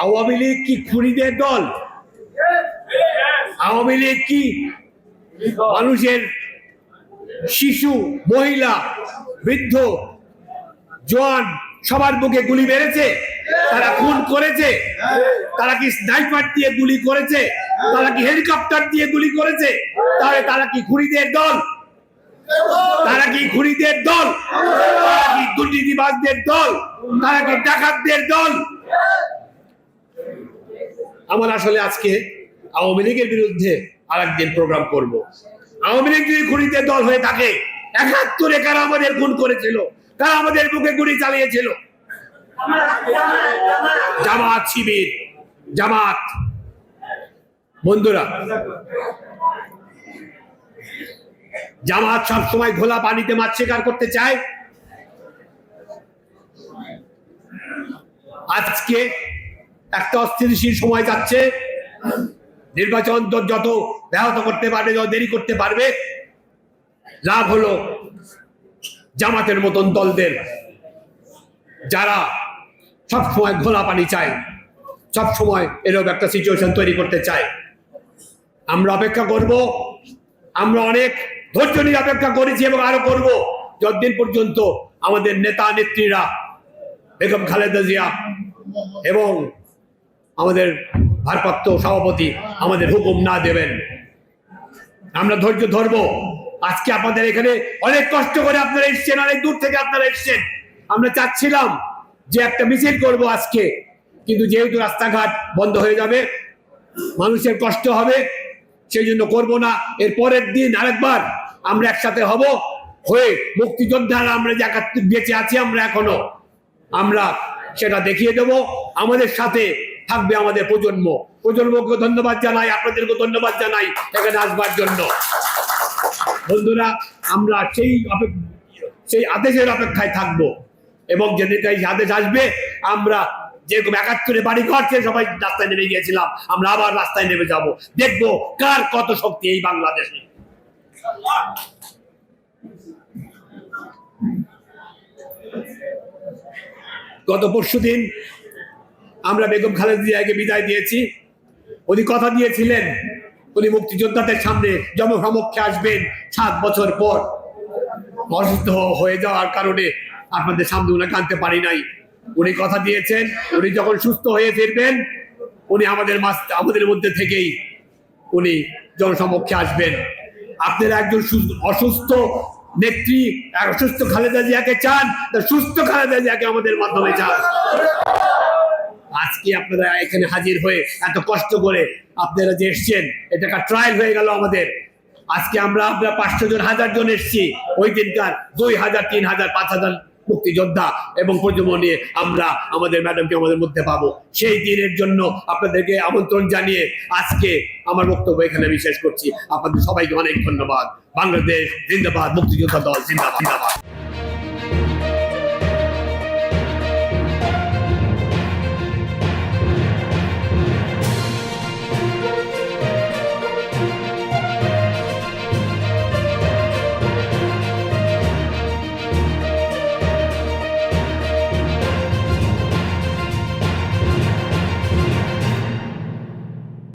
আওয়ামী লীগ কি খুনিদের দল? আওয়ামী লীগ কি মানুষের, শিশু, মহিলা, বৃদ্ধ, জওয়ান সবার বুকে গুলি মেরেছে? তারা খুন করেছে? তারা কি স্নাইপার দিয়ে গুলি করেছে? তারা কি হেলিকপ্টার দিয়ে গুলি করেছে? তাহলে তারা কি খুনিদের দল? তারা কি খুনিদের দল? তারা কি দুর্নীতিবাজদের দল? তারা কি ডাকাতদের দল? আমার আসলে আজকে আওয়ামী লীগের বিরুদ্ধে আরেকদিন প্রোগ্রাম করব। আওয়ামী লীগ যদি খুনিদের দল হয়ে থাকে, ৭১ কারা আমাদের খুন করেছিল? কারা আমাদের বুকে গুলি চালিয়েছিল? জামাত, শিবির, জামাত। বন্ধুরা, জামাত সবসময় ঘোলা পানিতে মাছ শিকার করতে চায়। আজকে একটা অস্থিতিশীল সময় যাচ্ছে, নির্বাচন যত ব্যাহত করতে পারবে, যত দেরি করতে পারবে, লাভ হলো জামাতের মতন দলদের, যারা সবসময় ঘোলা পানি চায়, সবসময় এরকম একটা সিচুয়েশন তৈরি করতে চায়। আমরা অপেক্ষা করব, আমরা অনেক ধৈর্য নিয়ে অপেক্ষা করেছি এবং আরো করব, যতদিন পর্যন্ত আমাদের নেতা নেত্রীরা, বেগম খালেদা জিয়া এবং আমাদের ভারপ্রাপ্ত সভাপতি আমাদের হুকুম না দেবেন। আমরা ধৈর্য ধরবো। আজকে আপনাদের এখানে অনেক কষ্ট করে আপনারা এসছেন, অনেক দূর থেকে আপনারা এসছেন। আমরা চাচ্ছিলাম যে একটা মিছিল করব আজকে, কিন্তু যেহেতু রাস্তাঘাট বন্ধ হয়ে যাবে, মানুষের কষ্ট হবে, সেই জন্য করবো না। এর পরের দিন আরেকবার আমরা একসাথে হব, হয়ে মুক্তিযোদ্ধারা আমরা যে বেঁচে আছি আমরা এখনো, আমরা সেটা দেখিয়ে দেব। আমাদের সাথে থাকবে আমাদের প্রজন্মকে ধন্যবাদ জানাই, আপনাদেরকে ধন্যবাদ জানাই এখানে আসবার জন্য। বন্ধুরা, আমরা সেই আদেশের অপেক্ষায় থাকবো, এবং যে নেতাই আদেশ আসবে, আমরা যেরকম ৭১ বাড়ি ঘর থেকে সবাই রাস্তায় নেমে গিয়েছিলাম, আমরা আবার রাস্তায় নেমে যাব, দেখবো কার কত শক্তি এই বাংলাদেশে। গত পরশুদিন আমরা বেগম খালেদা জিয়াকে বিদায় দিয়েছি। উনি কথা দিয়েছিলেন উনি মুক্তিযোদ্ধাদের সামনে জনসমক্ষে আসবেন ৭ বছর পর। অসুস্থ হয়ে যাওয়ার কারণে আপনাদের সামনে উনাকে আনতে পারি নাই। উনি কথা দিয়েছেন উনি যখন সুস্থ হয়ে ফিরবেন, উনি আমাদের মধ্যে থেকেই উনি জনসমক্ষে আসবেন। আপনারা একজন অসুস্থ নেত্রী, অসুস্থ খালেদা জিয়াকে চান, সুস্থ খালেদা জিয়াকে আমাদের মাধ্যমে চান। আজকে আপনারা এখানে হাজির হয়ে এত কষ্ট করে আপনারা যে এসছেন, এটা একটা ট্রায়াল হয়ে গেল আমাদের। আজকে আমরা ৫০০ জন, ১০০০ জন এসছি। ওই দিনকার ২০০০, ৩০০০, ৫০০০ মুক্তিযোদ্ধা এবং প্রজন্ম নিয়ে আমরা আমাদের ম্যাডামকে আমাদের মধ্যে পাবো। সেই দিনের জন্য আপনাদেরকে আমন্ত্রণ জানিয়ে আজকে আমার বক্তব্য এখানে আমি শেষ করছি। আপনাদের সবাইকে অনেক ধন্যবাদ। বাংলাদেশ জিন্দাবাদ, মুক্তিযোদ্ধা দল জিন্দাবাদ।